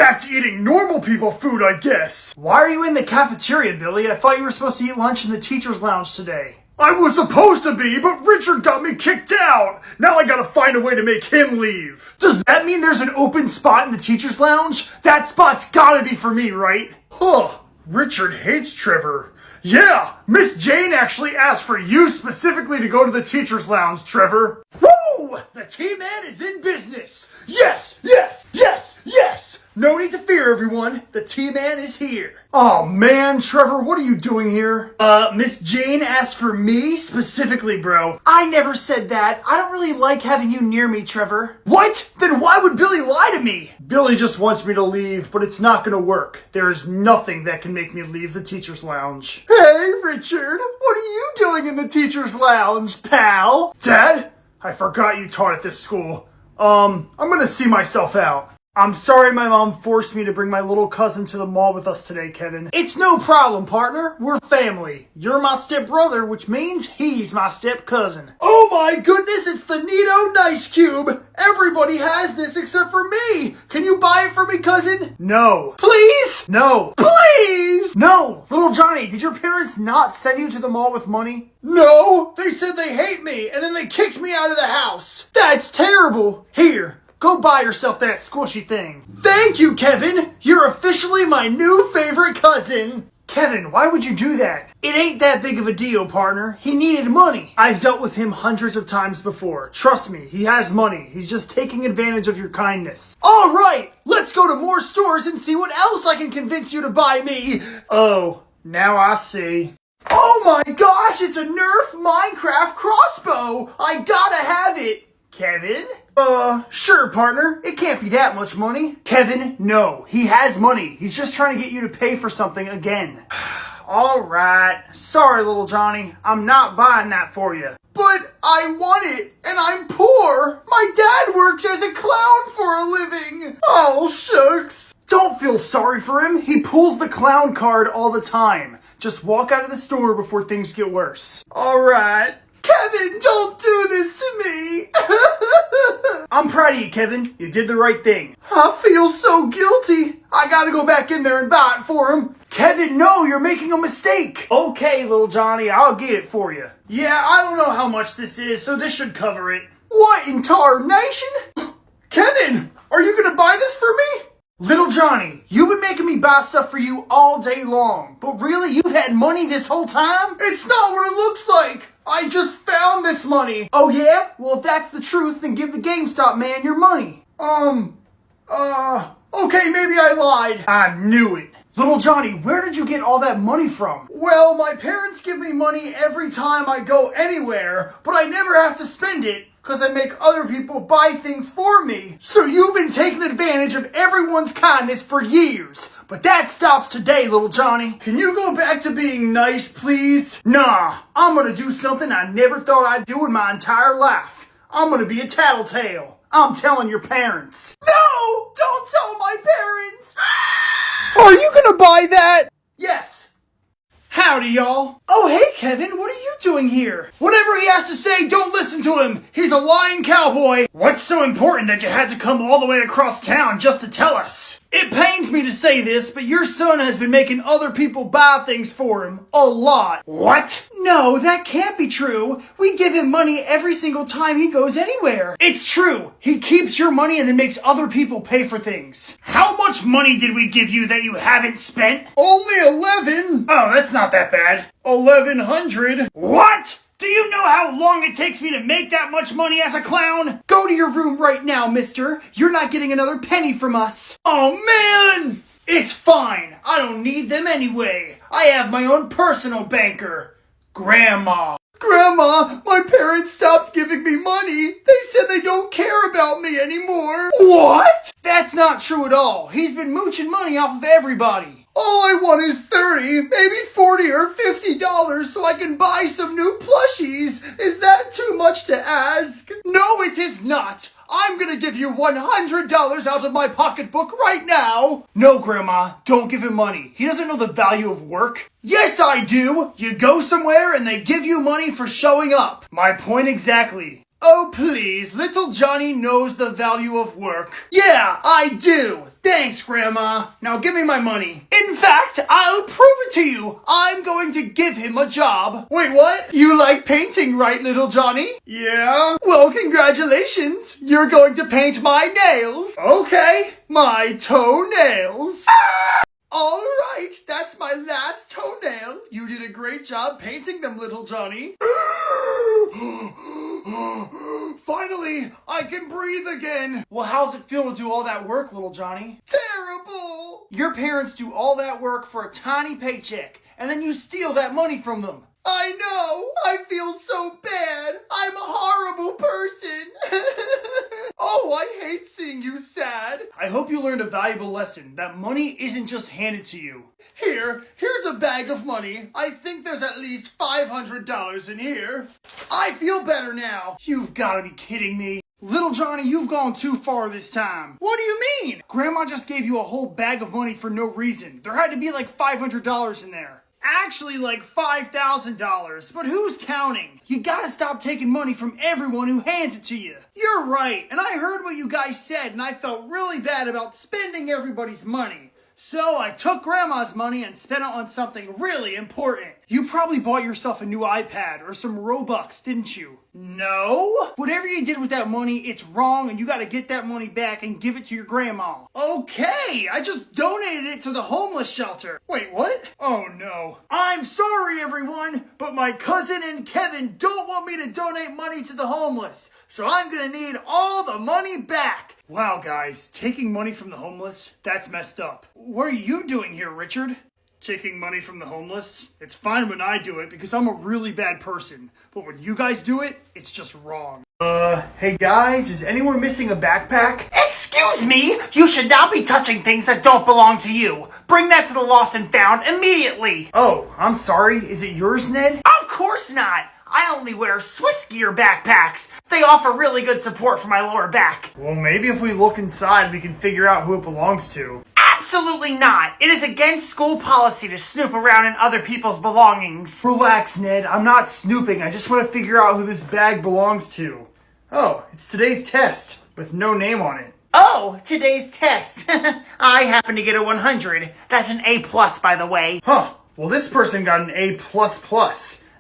Back to eating normal people food, I guess. Why are you in the cafeteria, Billy? I thought you were supposed to eat lunch in the teacher's lounge today. I was supposed to be, but Richard got me kicked out. Now I gotta find a way to make him leave. Does that mean there's an open spot in the teacher's lounge? That spot's gotta be for me, right? Huh. Richard hates Trevor. Yeah, Miss Jane actually asked for you specifically to go to the teacher's lounge, Trevor. Woo! The T-Man is in business. Yes, yes, yes, yes. No need to fear, everyone. The T-Man is here. Oh man, Trevor, what are you doing here? Miss Jane asked for me specifically, bro. I never said that. I don't really like having you near me, Trevor. What? Then why would Billy lie to me? Billy just wants me to leave, but it's not gonna work. There is nothing that can make me leave the teacher's lounge. Hey, Richard, what are you doing in the teacher's lounge, pal? Dad? I forgot you taught at this school. I'm gonna see myself out. I'm sorry my mom forced me to bring my little cousin to the mall with us today, Kevin. It's no problem, partner. We're family. You're my stepbrother, which means he's my step cousin. Oh my goodness, it's the Neato Nice Cube. Everybody has this except for me. Can you buy it for me, cousin? No. Please? No. Please? No. Little Johnny, did your parents not send you to the mall with money? No. They said they hate me, and then they kicked me out of the house. That's terrible. Here. Go buy yourself that squishy thing. Thank you, Kevin. You're officially my new favorite cousin. Kevin, why would you do that? It ain't that big of a deal, partner. He needed money. I've dealt with him hundreds of times before. Trust me, he has money. He's just taking advantage of your kindness. All right, let's go to more stores and see what else I can convince you to buy me. Oh, now I see. Oh my gosh, it's a Nerf Minecraft crossbow. I gotta have it. Kevin? Sure, partner. It can't be that much money. Kevin, no. He has money. He's just trying to get you to pay for something again. All right. Sorry, little Johnny. I'm not buying that for you. But I want it, and I'm poor. My dad works as a clown for a living. Oh, shucks. Don't feel sorry for him. He pulls the clown card all the time. Just walk out of the store before things get worse. All right. Kevin, don't do this to me! I'm proud of you, Kevin. You did the right thing. I feel so guilty. I gotta go back in there and buy it for him. Kevin, no, you're making a mistake. Okay, little Johnny, I'll get it for you. Yeah, I don't know how much this is, so this should cover it. What in tarnation? Kevin, are you gonna buy this for me? Little Johnny, you've been making me buy stuff for you all day long, but really, you've had money this whole time? It's not what it looks like! I just found this money! Oh yeah? Well, if that's the truth, then give the GameStop man your money. Okay, maybe I lied. I knew it. Little Johnny, where did you get all that money from? Well, my parents give me money every time I go anywhere, but I never have to spend it. Because I make other people buy things for me. So you've been taking advantage of everyone's kindness for years. But that stops today, little Johnny. Can you go back to being nice, please? Nah, I'm gonna do something I never thought I'd do in my entire life. I'm gonna be a tattletale. I'm telling your parents. No! Don't tell my parents! Are you gonna buy that? Yes. Howdy, y'all. Oh, hey, Kevin, what are you doing here? Whatever he has to say, don't listen to him. He's a lying cowboy. What's so important that you had to come all the way across town just to tell us? It pains me to say this, but your son has been making other people buy things for him. A lot. What? No, that can't be true. We give him money every single time he goes anywhere. It's true. He keeps your money and then makes other people pay for things. How much money did we give you that you haven't spent? Only 11. Oh, that's not that bad. 1,100. What? Do you know how long it takes me to make that much money as a clown? Go to your room right now, mister. You're not getting another penny from us. Oh, man! It's fine. I don't need them anyway. I have my own personal banker. Grandma. Grandma, my parents stopped giving me money. They said they don't care about me anymore. What? That's not true at all. He's been mooching money off of everybody. All I want is $30, maybe $40 or $50 so I can buy some new plushies. Is that too much to ask? No, it is not. I'm gonna give you $100 out of my pocketbook right now. No, Grandma, don't give him money. He doesn't know the value of work. Yes, I do. You go somewhere and they give you money for showing up. My point exactly. Oh, please, little Johnny knows the value of work. Yeah, I do. Thanks, Grandma. Now give me my money. In fact, I'll prove it to you. I'm going to give him a job. Wait, what? You like painting, right, little Johnny? Yeah. Well, congratulations. You're going to paint my nails. Okay, my toenails. All right, that's my last toenail. You did a great job painting them, little Johnny. Finally, I can breathe again. Well, how's it feel to do all that work, little Johnny? Terrible. Your parents do all that work for a tiny paycheck, and then you steal that money from them. I know. I feel so bad. I'm a horrible person. Oh, I hate seeing you sad. I hope you learned a valuable lesson. That money isn't just handed to you. Here's a bag of money. I think there's at least $500 in here. I feel better now. You've got to be kidding me. Little Johnny, you've gone too far this time. What do you mean? Grandma just gave you a whole bag of money for no reason. There had to be like $500 in there. Actually, like $5,000, but who's counting? You gotta stop taking money from everyone who hands it to you. You're right, and I heard what you guys said, and I felt really bad about spending everybody's money. So I took Grandma's money and spent it on something really important. You probably bought yourself a new iPad or some Robux, didn't you? No. Whatever you did with that money, it's wrong, and you gotta get that money back and give it to your grandma. Okay, I just donated it to the homeless shelter. Wait, what? Oh no. I'm sorry, everyone, but my cousin and Kevin don't want me to donate money to the homeless, so I'm gonna need all the money back. Wow, guys, taking money from the homeless, that's messed up. What are you doing here, Richard? Taking money from the homeless? It's fine when I do it because I'm a really bad person. But when you guys do it, it's just wrong. Hey guys, is anyone missing a backpack? Excuse me! You should not be touching things that don't belong to you. Bring that to the lost and found immediately. Oh, I'm sorry. Is it yours, Ned? Of course not. I only wear Swiss Gear backpacks. They offer really good support for my lower back. Well, maybe if we look inside, we can figure out who it belongs to. Absolutely not. It is against school policy to snoop around in other people's belongings. Relax, Ned. I'm not snooping. I just want to figure out who this bag belongs to. Oh, it's today's test with no name on it. Oh, today's test. I happen to get a 100. That's an A+, by the way. Huh. Well, this person got an A++.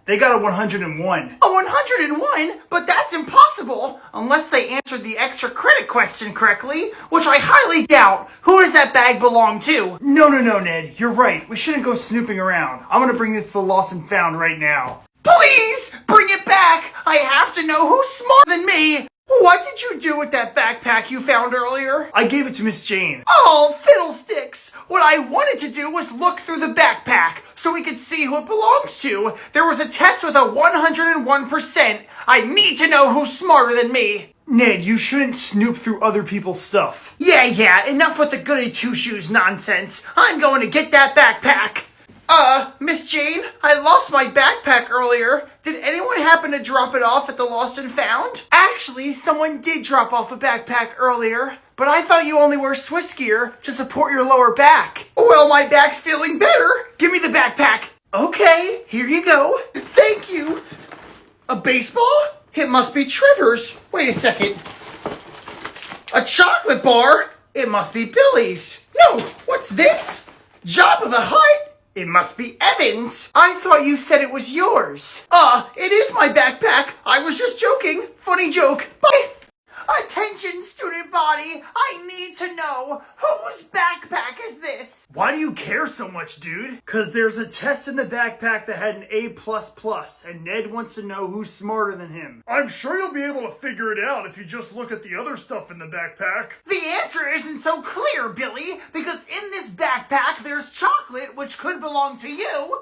They got a 101. A 101? But that's impossible, unless they answered the extra credit question correctly, which I highly doubt. Who does that bag belong to? No, Ned. You're right. We shouldn't go snooping around. I'm gonna bring this to the lost and found right now. Please, bring it back. I have to know who's smarter than me. What did you do with that backpack you found earlier? I gave it to Miss Jane. Oh, fiddlesticks! What I wanted to do was look through the backpack so we could see who it belongs to. There was a test with a 101%. I need to know who's smarter than me. Ned, you shouldn't snoop through other people's stuff. Yeah, enough with the goody two-shoes nonsense. I'm going to get that backpack. Miss Jane, I lost my backpack earlier. Did anyone happen to drop it off at the Lost and Found? Actually, someone did drop off a backpack earlier, but I thought you only wear Swiss Gear to support your lower back. Well, my back's feeling better. Give me the backpack. Okay, here you go. Thank you. A baseball? It must be Trevor's. Wait a second. A chocolate bar? It must be Billy's. No, what's this? Jabba the Hutt? It must be Evan's. I thought you said it was yours. It is my backpack. I was just joking. Funny joke. Bye. Attention, student body. I need to know, whose backpack is this? Why do you care so much, dude? Cause there's a test in the backpack that had an A++, and Ned wants to know who's smarter than him. I'm sure you'll be able to figure it out if you just look at the other stuff in the backpack. The answer isn't so clear, Billy, because in this backpack there's chocolate, which could belong to you.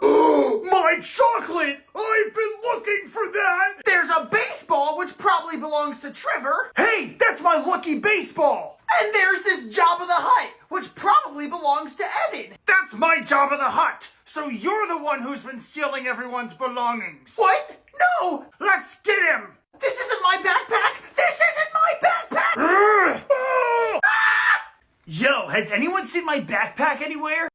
My chocolate! I've been looking for that! There's a baseball, which probably belongs to Trevor. Hey, that's my lucky baseball! And there's this Jabba the Hutt, which probably belongs to Evan. That's my Jabba the Hutt! So you're the one who's been stealing everyone's belongings. What? No! Let's get him! This isn't my backpack! This isn't my backpack! Yo, has anyone seen my backpack anywhere?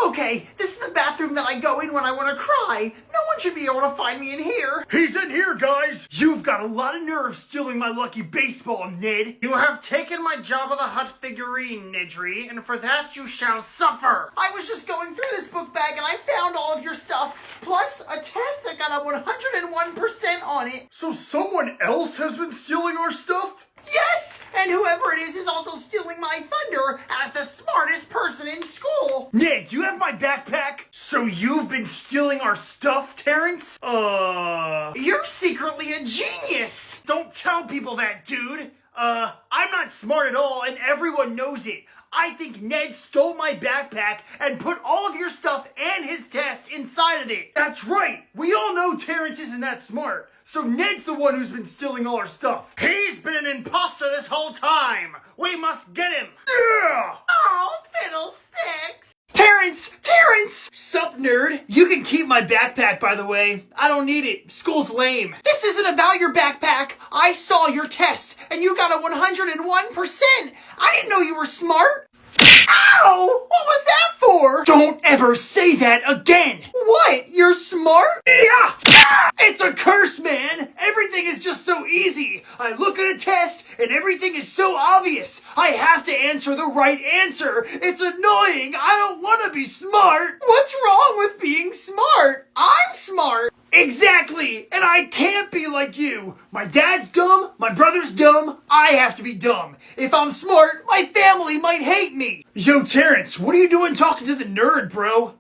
Okay, this is the bathroom that I go in when I want to cry. No one should be able to find me in here. He's in here, guys. You've got a lot of nerve stealing my lucky baseball, Ned. You have taken my Jabba the Hutt figurine, Nedry, and for that you shall suffer. I was just going through this book bag and I found all of your stuff, plus a test that got a 101% on it. So someone else has been stealing our stuff? Yes! And whoever it is also stealing my thunder as the smartest person in school. Ned, do you have my backpack? So you've been stealing our stuff, Terrence? You're secretly a genius! Don't tell people that, dude. I'm not smart at all and everyone knows it. I think Ned stole my backpack and put all of your stuff and his test inside of it. That's right. We all know Terrence isn't that smart. So Ned's the one who's been stealing all our stuff. He's been an imposter this whole time. We must get him. Yeah! Oh, fiddlesticks. Terrence! Terrence! Sup, nerd? You can keep my backpack, by the way. I don't need it. School's lame. This isn't about your backpack. I saw your test, and you got a 101%. I didn't know you were smart. Ow! What was that for? Don't ever say that again! What? You're smart? Yeah! Ah! It's a curse, man! Everything is just so easy! I look at a test, and everything is so obvious! I have to answer the right answer! It's annoying! I don't want to be smart! What's wrong with being smart? I'm smart! Exactly! And I can't be like you! My dad's dumb, my brother's dumb, I have to be dumb. If I'm smart, my family might hate me! Yo, Terrence, what are you doing talking to the nerd, bro?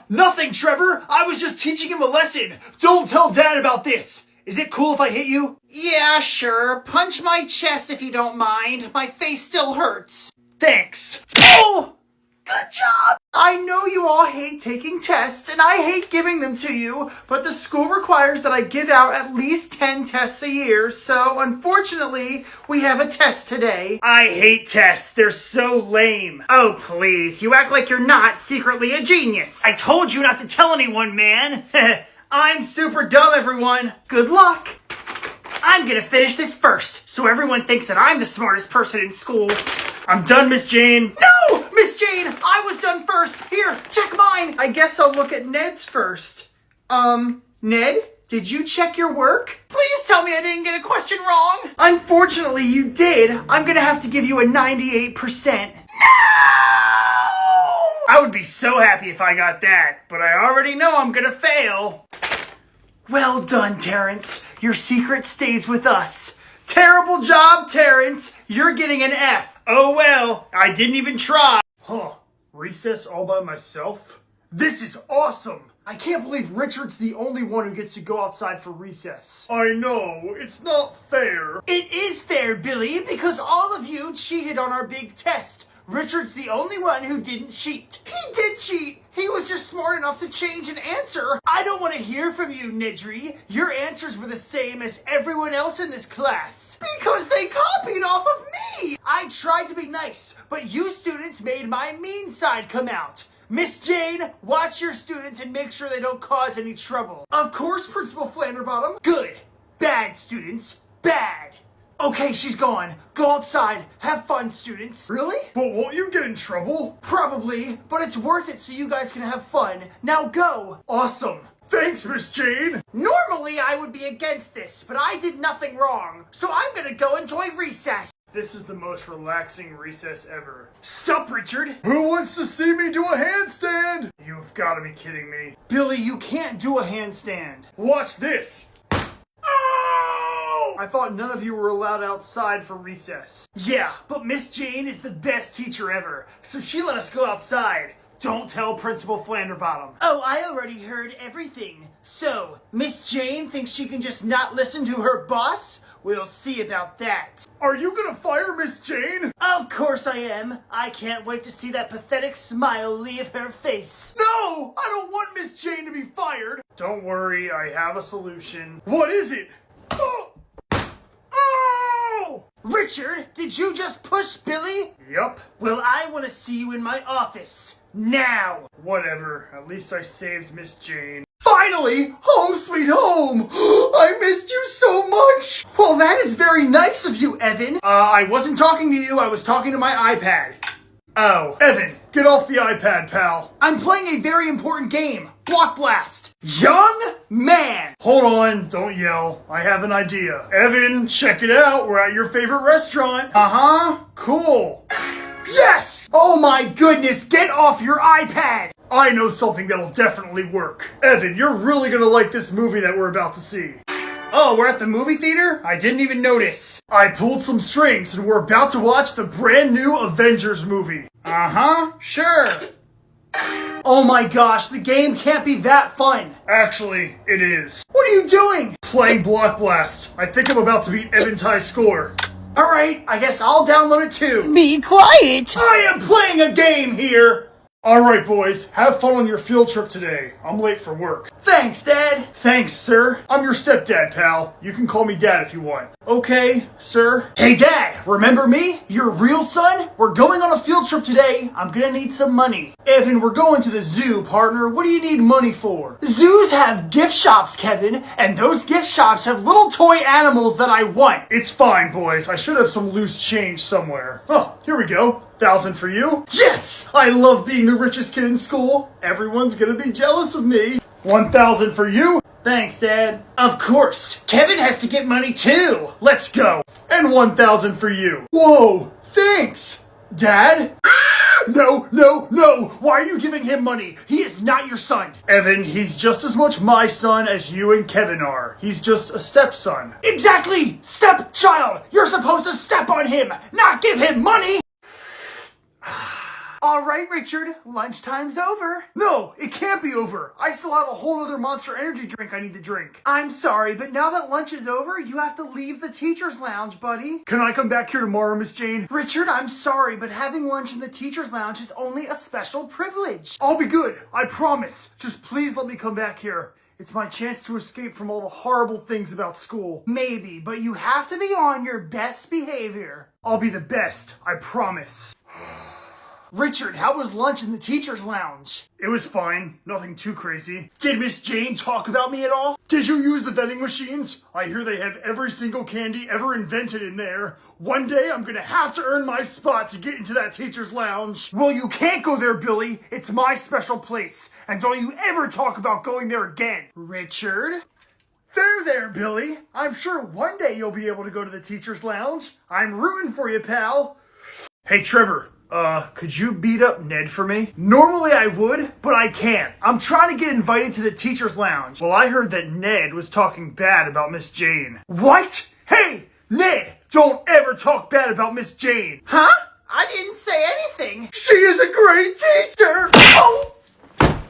Nothing, Trevor! I was just teaching him a lesson! Don't tell Dad about this! Is it cool if I hit you? Yeah, sure. Punch my chest if you don't mind. My face still hurts. Thanks. Oh! Good job! I know you all hate taking tests, and I hate giving them to you, but the school requires that I give out at least 10 tests a year, so unfortunately, we have a test today. I hate tests. They're so lame. Oh, please. You act like you're not secretly a genius. I told you not to tell anyone, man. I'm super dumb, everyone. Good luck. I'm gonna finish this first, so everyone thinks that I'm the smartest person in school. I'm done, Miss Jane. No! Miss Jane, I was done first. Here, check mine. I guess I'll look at Ned's first. Ned, did you check your work? Please tell me I didn't get a question wrong. Unfortunately, you did. I'm gonna have to give you a 98%. No! I would be so happy if I got that, but I already know I'm gonna fail. Well done, Terrence. Your secret stays with us. Terrible job, Terrence. You're getting an F. Oh well, I didn't even try. Huh, recess all by myself? This is awesome. I can't believe Richard's the only one who gets to go outside for recess. I know, it's not fair. It is fair, Billy, because all of you cheated on our big test. Richard's the only one who didn't cheat. He did cheat. He was just smart enough to change an answer. I don't want to hear from you, Nedry. Your answers were the same as everyone else in this class. Because they copied off of me. I tried to be nice, but you students made my mean side come out. Miss Jane, watch your students and make sure they don't cause any trouble. Of course, Principal Flanderbottom. Good. Bad students. Bad. Okay, she's gone. Go outside. Have fun, students. Really? But won't you get in trouble? Probably, but it's worth it so you guys can have fun. Now go. Awesome. Thanks, Miss Jane. Normally, I would be against this, but I did nothing wrong. So I'm gonna go enjoy recess. This is the most relaxing recess ever. Sup, Richard? Who wants to see me do a handstand? You've got to be kidding me. Billy, you can't do a handstand. Watch this. I thought none of you were allowed outside for recess. Yeah, but Miss Jane is the best teacher ever, so she let us go outside. Don't tell Principal Flanderbottom. Oh, I already heard everything. So, Miss Jane thinks she can just not listen to her boss? We'll see about that. Are you gonna fire Miss Jane? Of course I am. I can't wait to see that pathetic smile leave her face. No! I don't want Miss Jane to be fired. Don't worry, I have a solution. What is it? Oh! Oh! Richard, did you just push Billy? Yup. Well, I want to see you in my office. Now! Whatever. At least I saved Miss Jane. Finally! Home sweet home! I missed you so much! Well, that is very nice of you, Evan. I wasn't talking to you. I was talking to my iPad. Oh, Evan, get off the iPad, pal. I'm playing a very important game. Block Blast. Young man. Hold on, don't yell. I have an idea. Evan, check it out. We're at your favorite restaurant. Uh-huh. Cool. Yes! Oh my goodness, get off your iPad! I know something that'll definitely work. Evan, you're really gonna like this movie that we're about to see. Oh, we're at the movie theater? I didn't even notice. I pulled some strings and we're about to watch the brand new Avengers movie. Uh-huh, sure. Oh my gosh, the game can't be that fun. Actually, it is. What are you doing? Playing Block Blast. I think I'm about to beat Evan's high score. Alright, I guess I'll download it too. Be quiet! I am playing a game here! Alright boys, have fun on your field trip today. I'm late for work. Thanks, Dad! Thanks, sir. I'm your stepdad, pal. You can call me Dad if you want. Okay, sir. Hey Dad, remember me? Your real son? We're going on a field trip today. I'm gonna need some money. Evan, we're going to the zoo, partner. What do you need money for? Zoos have gift shops, Kevin, and those gift shops have little toy animals that I want. It's fine, boys. I should have some loose change somewhere. Oh, here we go. 1,000 for you. Yes! I love being the richest kid in school. Everyone's gonna be jealous of me. 1,000 for you. Thanks, Dad. Of course. Kevin has to get money too. Let's go. And 1,000 for you. Whoa, thanks. Dad? No, no, no! Why are you giving him money? He is not your son! Evan, he's just as much my son as you and Kevin are. He's just a stepson. Exactly! Stepchild! You're supposed to step on him, not give him money! Alright, Richard, lunchtime's over. No, it can't be over. I still have a whole other Monster Energy drink I need to drink. I'm sorry, but now that lunch is over, you have to leave the teacher's lounge, buddy. Can I come back here tomorrow, Miss Jane? Richard, I'm sorry, but having lunch in the teacher's lounge is only a special privilege. I'll be good, I promise. Just please let me come back here. It's my chance to escape from all the horrible things about school. Maybe, but you have to be on your best behavior. I'll be the best, I promise. Richard, how was lunch in the teacher's lounge? It was fine. Nothing too crazy. Did Miss Jane talk about me at all? Did you use the vending machines? I hear they have every single candy ever invented in there. One day I'm gonna have to earn my spot to get into that teacher's lounge. Well, you can't go there, Billy. It's my special place. And don't you ever talk about going there again. Richard? There, Billy. I'm sure one day you'll be able to go to the teacher's lounge. I'm rooting for you, pal. Hey, Trevor. Could you beat up Ned for me? Normally I would, but I can't. I'm trying to get invited to the teacher's lounge. Well, I heard that Ned was talking bad about Miss Jane. What? Hey, Ned, don't ever talk bad about Miss Jane. Huh? I didn't say anything. She is a great teacher.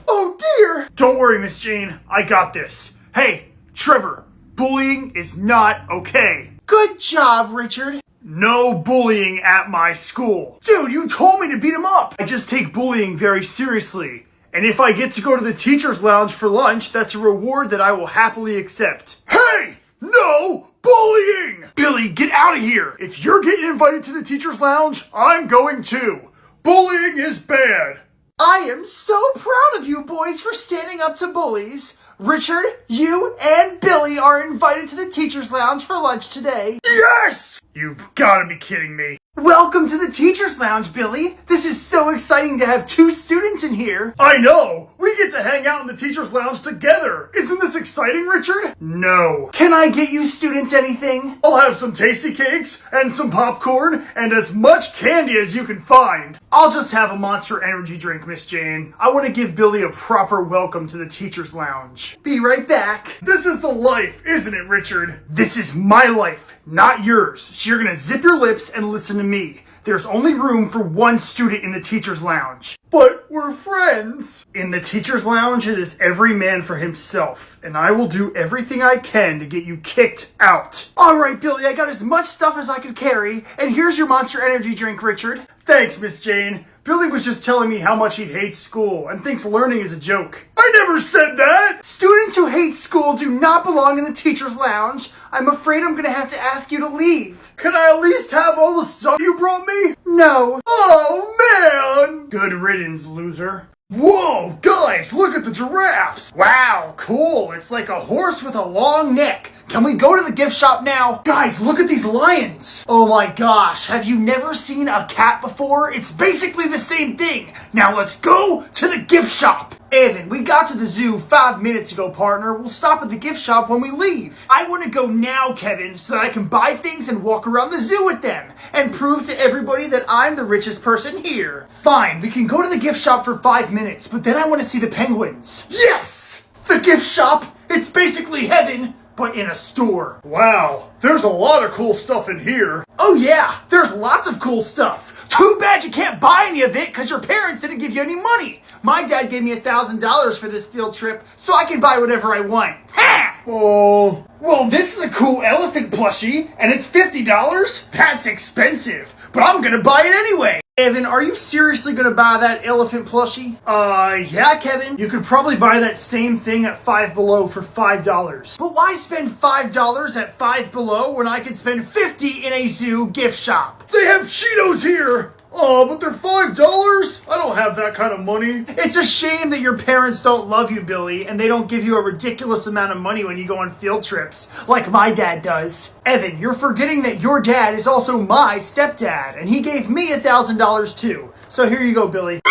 Oh dear. Don't worry, Miss Jane. I got this. Hey, Trevor, bullying is not okay. Good job, Richard. No bullying at my school. Dude, you told me to beat him up. I just take bullying very seriously. And if I get to go to the teacher's lounge for lunch, that's a reward that I will happily accept. Hey! No bullying! Billy, get out of here. If you're getting invited to the teacher's lounge, I'm going too. Bullying is bad. I am so proud of you boys for standing up to bullies. Richard, you and Billy are invited to the teacher's lounge for lunch today. Yes! You've got to be kidding me. Welcome to the teacher's lounge, Billy. This is so exciting to have 2 students in here. I know. We get to hang out in the teacher's lounge together. Isn't this exciting, Richard? No. Can I get you students anything? I'll have some tasty cakes and some popcorn and as much candy as you can find. I'll just have a Monster Energy drink, Miss Jane. I want to give Billy a proper welcome to the teacher's lounge. Be right back. This is the life, isn't it, Richard? This is my life, not yours. So you're gonna zip your lips and listen to me. There's only room for 1 student in the teacher's lounge. But we're friends. In the teacher's lounge, it is every man for himself, and I will do everything I can to get you kicked out. All right, Billy, I got as much stuff as I could carry, and here's your Monster Energy drink, Richard. Thanks, Miss Jane. Billy was just telling me how much he hates school and thinks learning is a joke. I never said that! Students who hate school do not belong in the teacher's lounge. I'm afraid I'm gonna have to ask you to leave. Can I at least have all the stuff you brought me? No. Oh, man! Good riddance, loser. Whoa, guys, look at the giraffes! Wow, cool. It's like a horse with a long neck. Can we go to the gift shop now? Guys, look at these lions. Oh my gosh, have you never seen a cat before? It's basically the same thing. Now let's go to the gift shop. Evan, we got to the zoo 5 minutes ago, partner. We'll stop at the gift shop when we leave. I want to go now, Kevin, so that I can buy things and walk around the zoo with them and prove to everybody that I'm the richest person here. Fine, we can go to the gift shop for 5 minutes, but then I want to see the penguins. Yes! The gift shop! It's basically heaven, but in a store. Wow, there's a lot of cool stuff in here. Oh yeah, there's lots of cool stuff. Too bad you can't buy any of it because your parents didn't give you any money. My dad gave me $1,000 for this field trip, so I can buy whatever I want. Ha! Oh, well, this is a cool elephant plushie, and it's $50? That's expensive, but I'm gonna buy it anyway. Evan, are you seriously gonna buy that elephant plushie? Yeah, Kevin. You could probably buy that same thing at Five Below for $5. But why spend $5 at Five Below when I can spend $50 in a zoo gift shop? They have Cheetos here! Oh, but they're $5? I don't have that kind of money. It's a shame that your parents don't love you, Billy, and they don't give you a ridiculous amount of money when you go on field trips, like my dad does. Evan, you're forgetting that your dad is also my stepdad, and he gave me $1,000 too. So here you go, Billy.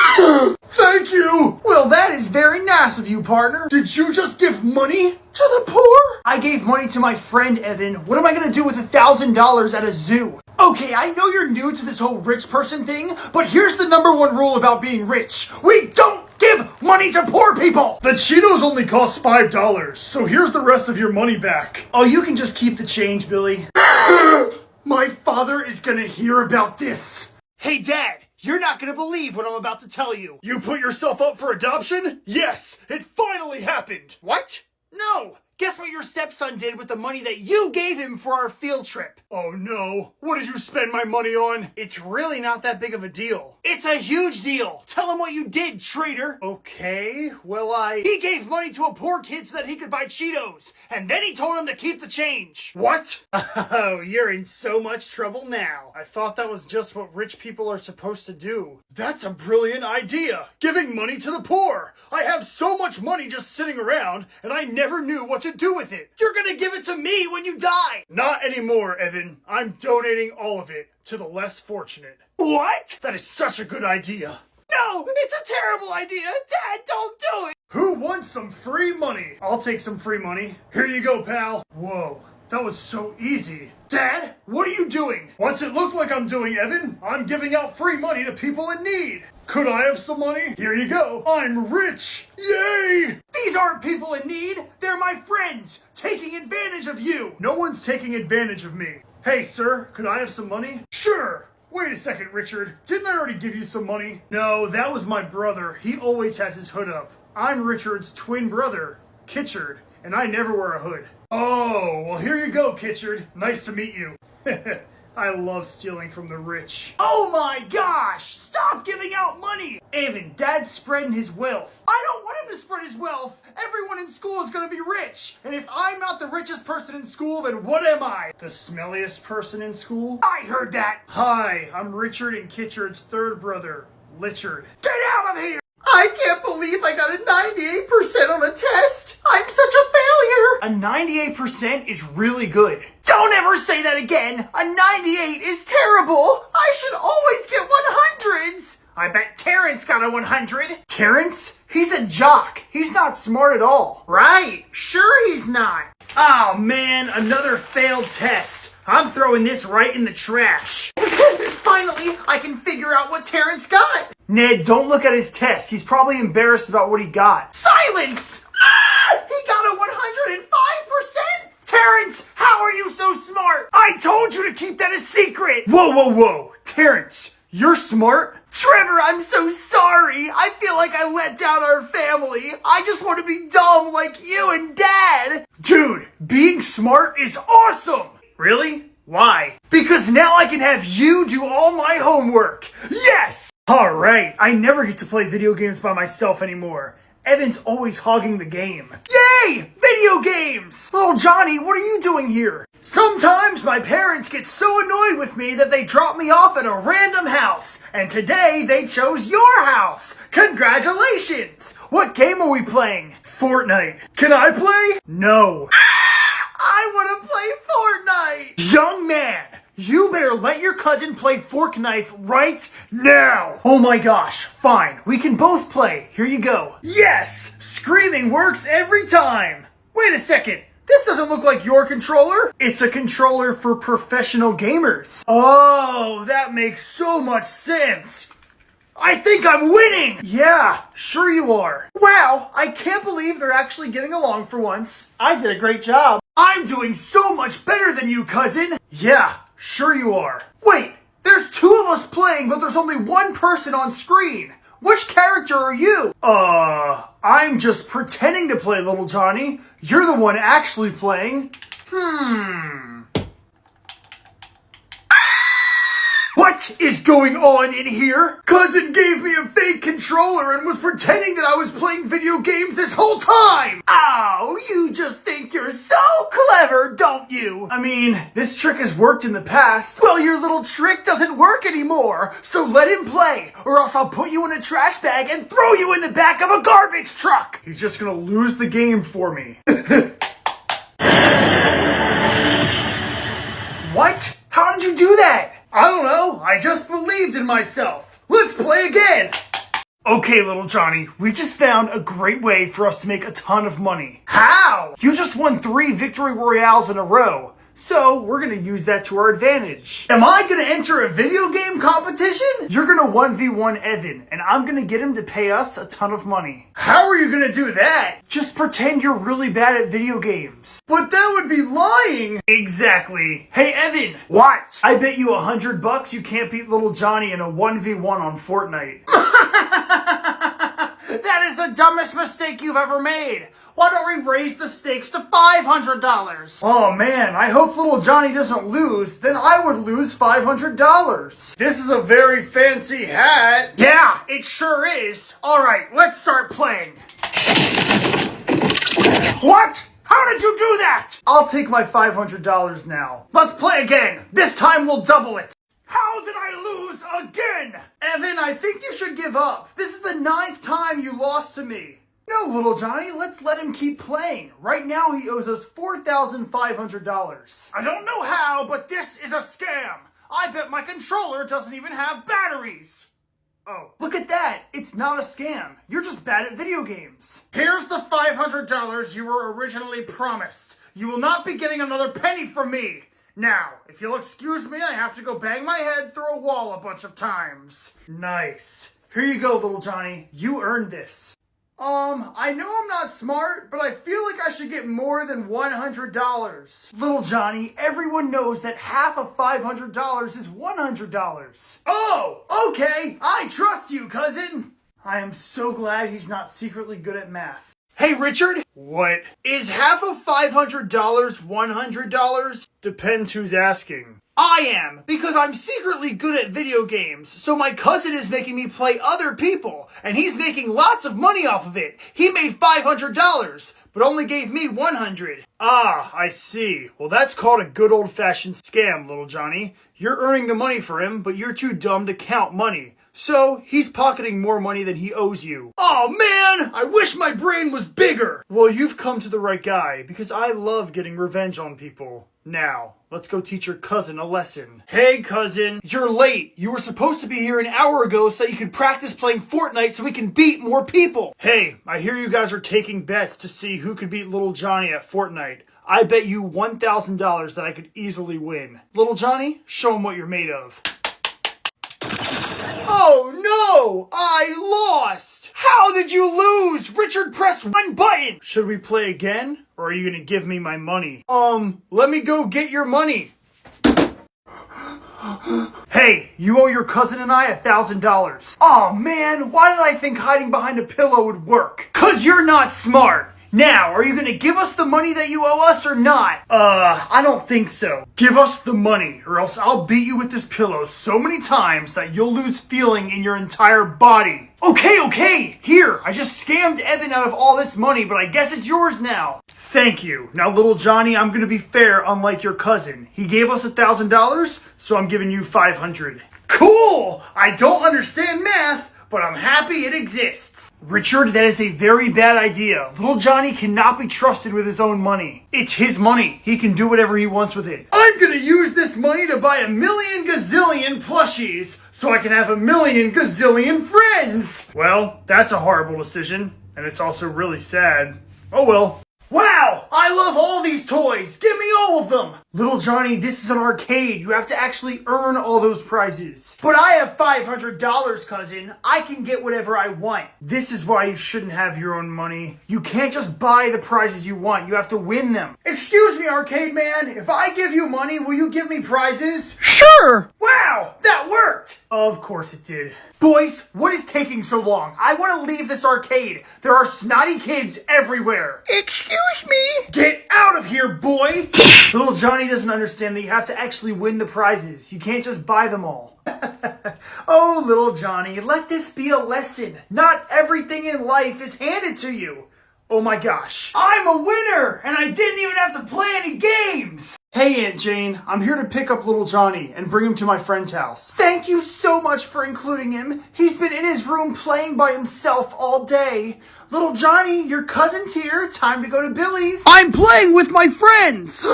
Thank you! Well, that is very nice of you, partner. Did you just give money to the poor? I gave money to my friend, Evan. What am I gonna do with $1,000 at a zoo? Okay, I know you're new to this whole rich person thing, but here's the #1 rule about being rich. We don't give money to poor people! The Cheetos only cost $5, so here's the rest of your money back. Oh, you can just keep the change, Billy. My father is gonna hear about this. Hey, Dad, you're not gonna believe what I'm about to tell you. You put yourself up for adoption? Yes, it finally happened. What? No. Guess what your stepson did with the money that you gave him for our field trip? Oh no, what did you spend my money on? It's really not that big of a deal. It's a huge deal. Tell him what you did, traitor. Okay, well He gave money to a poor kid so that he could buy Cheetos, and then he told him to keep the change. What? Oh, you're in so much trouble now. I thought that was just what rich people are supposed to do. That's a brilliant idea, giving money to the poor. I have so much money just sitting around, and I never knew what to do with it. You're gonna give it to me when you die. Not anymore, Evan. I'm donating all of it to the less fortunate. What? That is such a good idea. No, it's a terrible idea. Dad, don't do it. Who wants some free money? I'll take some free money. Here you go, pal. Whoa, that was so easy. Dad, what are you doing? What's it look like I'm doing, Evan? I'm giving out free money to people in need. Could I have some money? Here you go. I'm rich. Yay! These aren't people in need. They're my friends, taking advantage of you. No one's taking advantage of me. Hey, sir, could I have some money? Sure. Wait a second, Richard. Didn't I already give you some money? No, that was my brother. He always has his hood up. I'm Richard's twin brother, Kitchard, and I never wear a hood. Oh, well here you go, Kitchard. Nice to meet you. I love stealing from the rich. Oh my gosh! Stop giving out money! Evan, Dad's spreading his wealth. I don't want him to spread his wealth! Everyone in school is gonna be rich! And if I'm not the richest person in school, then what am I? The smelliest person in school? I heard that! Hi, I'm Richard and Kitchard's third brother, Lichard. Get out of here! I can't believe I got a 98% on a test! I'm such a failure! A 98% is really good. Don't ever say that again! A 98 is terrible! I should always get 100s! I bet Terrence got a 100. Terrence? He's a jock. He's not smart at all. Right. Sure he's not. Oh man, another failed test. I'm throwing this right in the trash. Finally, I can figure out what Terrence got. Ned, don't look at his test. He's probably embarrassed about what he got. Silence! Ah! He got a 105%? Terrence, how are you so smart? I told you to keep that a secret. Whoa, whoa, whoa. Terrence, you're smart? Trevor, I'm so sorry. I feel like I let down our family. I just want to be dumb like you and Dad. Dude, being smart is awesome. Really? Why? Because now I can have you do all my homework. Yes! Alright, I never get to play video games by myself anymore. Evan's always hogging the game. Yay! Video games! Little Johnny, what are you doing here? Sometimes my parents get so annoyed with me that they drop me off at a random house. And today they chose your house. Congratulations! What game are we playing? Fortnite. Can I play? No. I want to play Fortnite! Young man! You better let your cousin play Fork Knife right now! Oh my gosh, fine. We can both play. Here you go. Yes! Screaming works every time! Wait a second. This doesn't look like your controller. It's a controller for professional gamers. Oh, that makes so much sense. I think I'm winning! Yeah, sure you are. Wow, I can't believe they're actually getting along for once. I did a great job. I'm doing so much better than you, cousin. Yeah, sure you are. Wait, there's two of us playing, but there's only one person on screen. Which character are you? I'm just pretending to play Little Johnny. You're the one actually playing. What is going on in here? Cousin gave me a fake controller and was pretending that I was playing video games this whole time! Oh, you just think you're so clever, don't you? I mean, this trick has worked in the past. Well, your little trick doesn't work anymore, so let him play, or else I'll put you in a trash bag and throw you in the back of a garbage truck! He's just gonna lose the game for me. What? How did you do that? I don't know. I just believed in myself. Let's play again. Okay, Little Johnny, we just found a great way for us to make a ton of money. How? You just won 3 victory royales in a row. So, we're gonna use that to our advantage. Am I gonna enter a video game competition? You're gonna 1v1 Evan, and I'm gonna get him to pay us a ton of money. How are you gonna do that? Just pretend you're really bad at video games. But that would be lying! Exactly. Hey, Evan! What? I bet you $100 you can't beat Little Johnny in a 1v1 on Fortnite. That is the dumbest mistake you've ever made. Why don't we raise the stakes to $500? Oh man, I hope Little Johnny doesn't lose. Then I would lose $500. This is a very fancy hat. Yeah, it sure is. All right, let's start playing. What? How did you do that? I'll take my $500 now. Let's play again. This time we'll double it. How did I lose again? Evan, I think you should give up. This is the 9th time you lost to me. No, Little Johnny, let's let him keep playing. Right now he owes us $4,500. I don't know how, but this is a scam. I bet my controller doesn't even have batteries. Oh, look at that. It's not a scam. You're just bad at video games. Here's the $500 you were originally promised. You will not be getting another penny from me. Now, if you'll excuse me, I have to go bang my head through a wall a bunch of times. Nice. Here you go, Little Johnny. You earned this. I know I'm not smart, but I feel like I should get more than $100. Little Johnny, everyone knows that half of $500 is $100. Oh, okay. I trust you, cousin. I am so glad he's not secretly good at math. Hey, Richard. What? Is half of $500 $100? Depends who's asking. I am, because I'm secretly good at video games, so my cousin is making me play other people, and he's making lots of money off of it. He made $500, but only gave me $100. Ah, I see. Well, that's called a good old-fashioned scam, Little Johnny. You're earning the money for him, but you're too dumb to count money. So, he's pocketing more money than he owes you. Oh man, I wish my brain was bigger! Well, you've come to the right guy, because I love getting revenge on people. Now, let's go teach your cousin a lesson. Hey cousin, you're late. You were supposed to be here an hour ago so that you could practice playing Fortnite so we can beat more people. Hey, I hear you guys are taking bets to see who could beat Little Johnny at Fortnite. I bet you $1,000 that I could easily win. Little Johnny, show him what you're made of. Oh no! I lost! How did you lose? Richard pressed one button! Should we play again? Or are you gonna give me my money? Let me go get your money. Hey, you owe your cousin and I $1,000. Oh man, why did I think hiding behind a pillow would work? 'Cause you're not smart! Now, are you gonna give us the money that you owe us or not? I don't think so. Give us the money, or else I'll beat you with this pillow so many times that you'll lose feeling in your entire body. Okay, here, I just scammed Evan out of all this money, but I guess it's yours now. Thank you. Now, little Johnny, I'm gonna be fair, unlike your cousin. He gave us $1,000, so I'm giving you 500. Cool! I don't understand math, but I'm happy it exists. Richard, that is a very bad idea. Little Johnny cannot be trusted with his own money. It's his money. He can do whatever he wants with it. I'm gonna use this money to buy 1,000,000 gazillion plushies so I can have 1,000,000 gazillion friends. Well, that's a horrible decision, and it's also really sad. Oh well. Wow, I love all these toys. Give me all of them. Little Johnny, this is an arcade. You have to actually earn all those prizes. But I have $500, cousin. I can get whatever I want. This is why you shouldn't have your own money. You can't just buy the prizes you want. You have to win them. Excuse me, arcade man. If I give you money, will you give me prizes? Sure. Wow, that worked. Of course it did. Boys, what is taking so long? I want to leave this arcade. There are snotty kids everywhere. Excuse me? Get out of here, boy! Little Johnny doesn't understand that you have to actually win the prizes. You can't just buy them all. Oh, little Johnny, let this be a lesson. Not everything in life is handed to you. Oh my gosh. I'm a winner, and I didn't even have to play any games. Hey, Aunt Jane, I'm here to pick up little Johnny and bring him to my friend's house. Thank you so much for including him. He's been in his room playing by himself all day. Little Johnny, your cousin's here. Time to go to Billy's. I'm playing with my friends.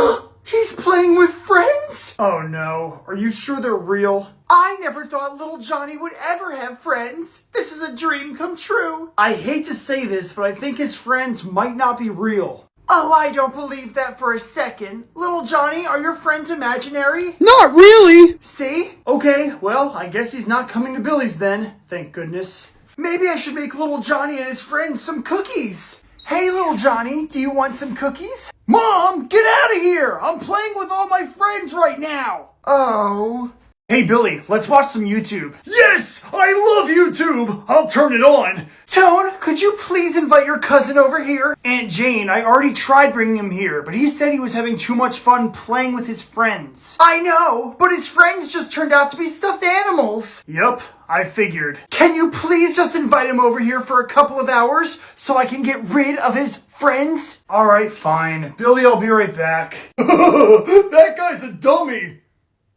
He's playing with friends? Oh no, are you sure they're real? I never thought little Johnny would ever have friends. This is a dream come true. I hate to say this, but I think his friends might not be real. Oh, I don't believe that for a second. Little Johnny, are your friends imaginary? Not really. See? Okay, well, I guess he's not coming to Billy's then. Thank goodness. Maybe I should make little Johnny and his friends some cookies. Hey, little Johnny, do you want some cookies? Mom, get out of here! I'm playing with all my friends right now! Oh. Hey, Billy, let's watch some YouTube. Yes! I love YouTube! I'll turn it on. Tone, could you please invite your cousin over here? Aunt Jane, I already tried bringing him here, but he said he was having too much fun playing with his friends. I know, but his friends just turned out to be stuffed animals. Yup, I figured. Can you please just invite him over here for a couple of hours so I can get rid of his friends? Alright, fine. Billy, I'll be right back. That guy's a dummy.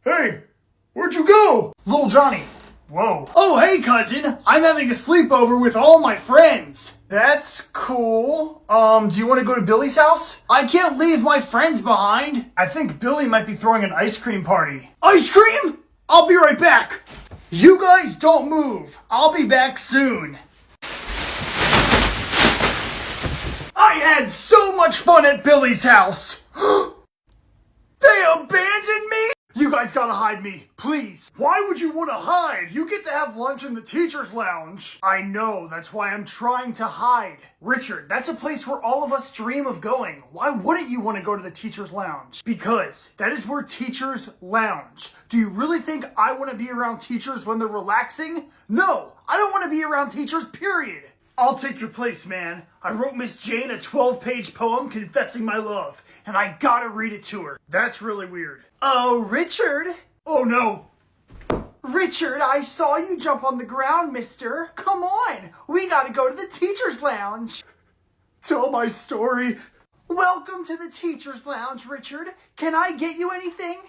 Hey, where'd you go? Little Johnny. Whoa. Oh, hey, cousin. I'm having a sleepover with all my friends. That's cool. Do you want to go to Billy's house? I can't leave my friends behind. I think Billy might be throwing an ice cream party. Ice cream? I'll be right back. You guys don't move. I'll be back soon. I had so much fun at Billy's house. They abandoned me? You guys gotta hide me, please. Why would you want to hide? You get to have lunch in the teacher's lounge. I know, that's why I'm trying to hide. Richard, that's a place where all of us dream of going. Why wouldn't you want to go to the teacher's lounge? Because that is where teachers lounge. Do you really think I want to be around teachers when they're relaxing? No, I don't want to be around teachers, period. I'll take your place, man. I wrote Miss Jane a 12-page poem confessing my love, and I gotta read it to her. That's really weird. Oh, Richard. Oh, no. Richard, I saw you jump on the ground, mister. Come on. We gotta go to the teacher's lounge. Tell my story. Welcome to the teacher's lounge, Richard. Can I get you anything?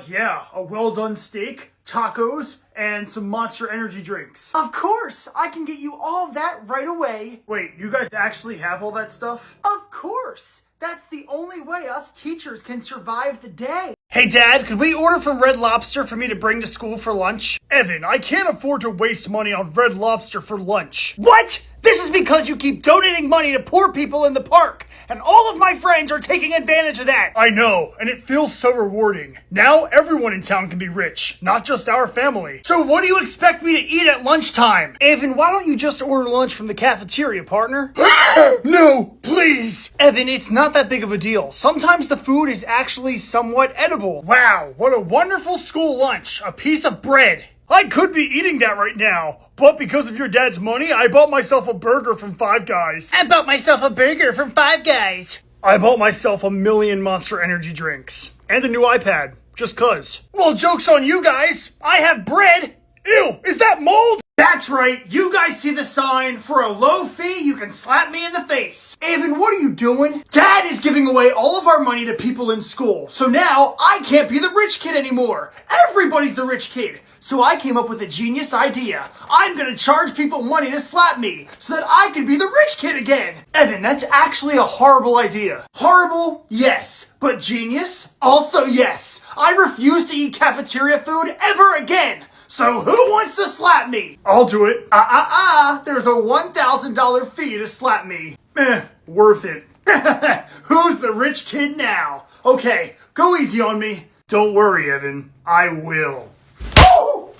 Yeah, a well-done steak, tacos, and some Monster Energy drinks. Of course, I can get you all that right away. Wait, you guys actually have all that stuff? Of course. That's the only way us teachers can survive the day. Hey, Dad, could we order from Red Lobster for me to bring to school for lunch? Evan, I can't afford to waste money on Red Lobster for lunch. What? This is because you keep donating money to poor people in the park, and all of my friends are taking advantage of that. I know, and it feels so rewarding. Now everyone in town can be rich, not just our family. So what do you expect me to eat at lunchtime? Evan, why don't you just order lunch from the cafeteria, partner? No, please! Evan, it's not that big of a deal. Sometimes the food is actually somewhat edible. Wow, what a wonderful school lunch. A piece of bread I could be eating that right now, but because of your dad's money, I bought myself a burger from Five Guys. I bought myself a burger from Five Guys. I bought myself a million Monster Energy drinks. And a new iPad, just cuz. Well, joke's on you guys. I have bread. Ew, is that mold? That's right, you guys see the sign. For a low fee, you can slap me in the face. Evan, what are you doing? Dad is giving away all of our money to people in school. So now, I can't be the rich kid anymore. Everybody's the rich kid. So I came up with a genius idea. I'm gonna charge people money to slap me, so that I can be the rich kid again. Evan, that's actually a horrible idea. Horrible? Yes. But genius? Also yes. I refuse to eat cafeteria food ever again. So who wants to slap me? I'll do it. There's a $1,000 fee to slap me. Worth it. Who's the rich kid now? Okay, go easy on me. Don't worry, Evan. I will. Oh!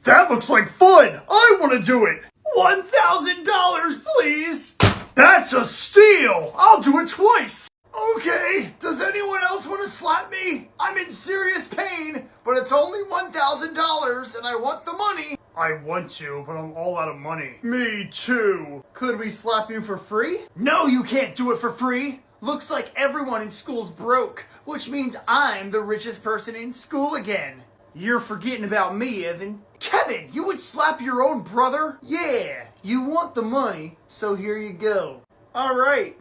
That looks like fun. I want to do it. $1,000, please. That's a steal. I'll do it twice. Okay, does anyone else want to slap me? I'm in serious pain, but it's only $1,000 and I want the money. I want to, but I'm all out of money. Me too. Could we slap you for free? No, you can't do it for free. Looks like everyone in school's broke, which means I'm the richest person in school again. You're forgetting about me, Evan. Kevin, you would slap your own brother? Yeah, you want the money, so here you go. All right,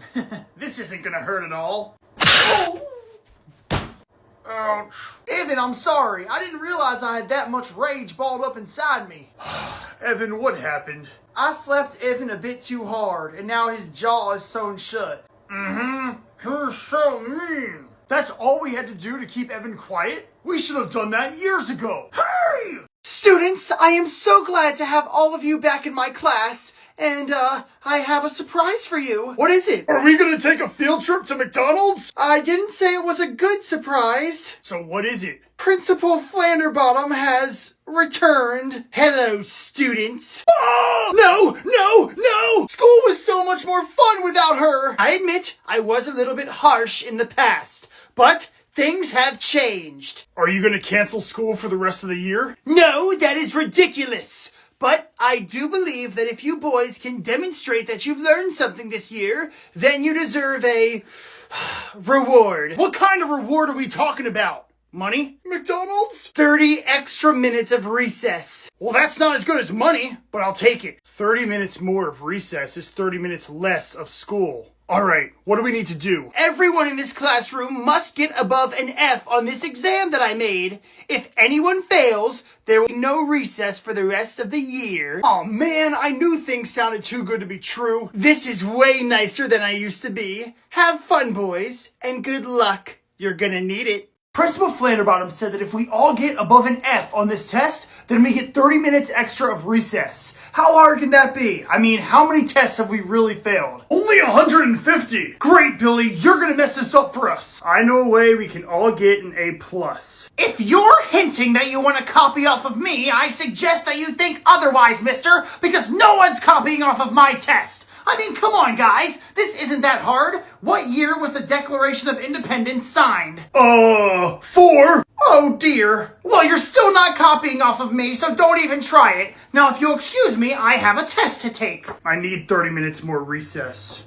this isn't gonna hurt at all. Oh. Ouch. Evan, I'm sorry. I didn't realize I had that much rage balled up inside me. Evan, what happened? I slapped Evan a bit too hard, and now his jaw is sewn shut. You're so mean. That's all we had to do to keep Evan quiet? We should have done that years ago. Hey! Students, I am so glad to have all of you back in my class, and I have a surprise for you. What is it? Are we gonna take a field trip to McDonald's? I didn't say it was a good surprise. So what is it? Principal Flanderbottom has returned. Hello, students. Oh! No! School was so much more fun without her. I admit I was a little bit harsh in the past, but things have changed. Are you gonna cancel school for the rest of the year? No, that is ridiculous. But I do believe that if you boys can demonstrate that you've learned something this year, then you deserve a reward. What kind of reward are we talking about? Money? McDonald's? 30 extra minutes of recess. Well, that's not as good as money, but I'll take it. 30 minutes more of recess is 30 minutes less of school. All right, what do we need to do? Everyone in this classroom must get above an F on this exam that I made. If anyone fails, there will be no recess for the rest of the year. Oh man, I knew things sounded too good to be true. This is way nicer than I used to be. Have fun, boys, and good luck. You're gonna need it. Principal Flanderbottom said that if we all get above an F on this test, then we get 30 minutes extra of recess. How hard can that be? I mean, how many tests have we really failed? Only 150! Great, Billy, you're gonna mess this up for us. I know a way we can all get an A+. If you're hinting that you want to copy off of me, I suggest that you think otherwise, mister, because no one's copying off of my test. I mean, come on, guys. This isn't that hard. What year was the Declaration of Independence signed? 4? Oh, dear. Well, you're still not copying off of me, so don't even try it. Now, if you'll excuse me, I have a test to take. I need 30 minutes more recess.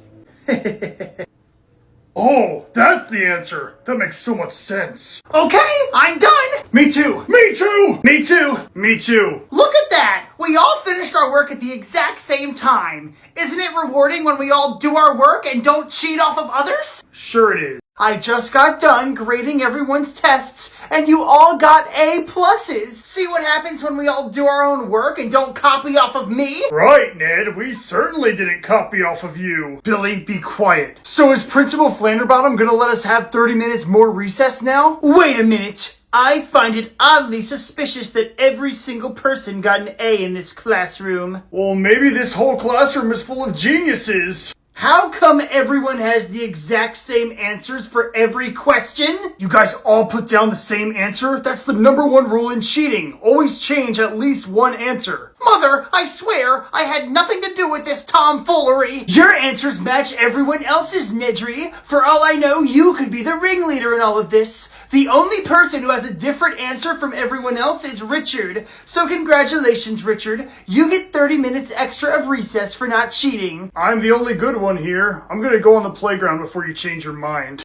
Oh, that's the answer. That makes so much sense. Okay, I'm done. Me too. Me too. Me too. Me too. Look at that. We all finished our work at the exact same time. Isn't it rewarding when we all do our work and don't cheat off of others? Sure it is. I just got done grading everyone's tests, and you all got A+. See what happens when we all do our own work and don't copy off of me? Right, Ned. We certainly didn't copy off of you. Billy, be quiet. So is Principal Flanderbottom gonna let us have 30 minutes more recess now? Wait a minute. I find it oddly suspicious that every single person got an A in this classroom. Well, maybe this whole classroom is full of geniuses. How come everyone has the exact same answers for every question? You guys all put down the same answer? That's the #1 rule in cheating. Always change at least one answer. Mother, I swear I had nothing to do with this tomfoolery. Your answers match everyone else's, Nedry. For all I know, you could be the ringleader in all of this. The only person who has a different answer from everyone else is Richard. So congratulations, Richard. You get 30 minutes extra of recess for not cheating. I'm the only good one here. I'm gonna go on the playground before you change your mind.